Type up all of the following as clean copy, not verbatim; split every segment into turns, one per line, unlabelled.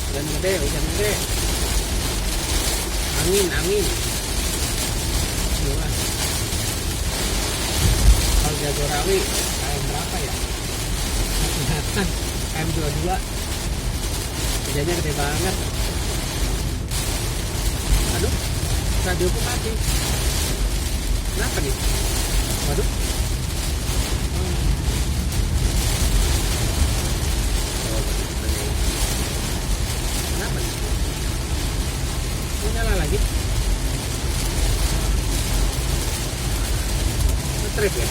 Hujan gede. Angin. Gimana? Kalau Jagorawi KM berapa ya? Kelihatan KM 22. Hujannya gede banget. Aduh, radioku mati. Kenapa nih? Waduh. Kenapa nih? Ini nyala lagi. Nge-trip ya?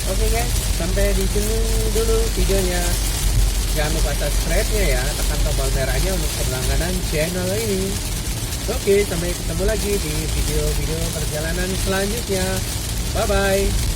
Oke guys, sampai di sini dulu videonya. Jangan lupa subscribe-nya ya, tekan tombol merahnya untuk berlangganan channel ini. Oke, sampai ketemu lagi di video-video perjalanan selanjutnya. Bye-bye.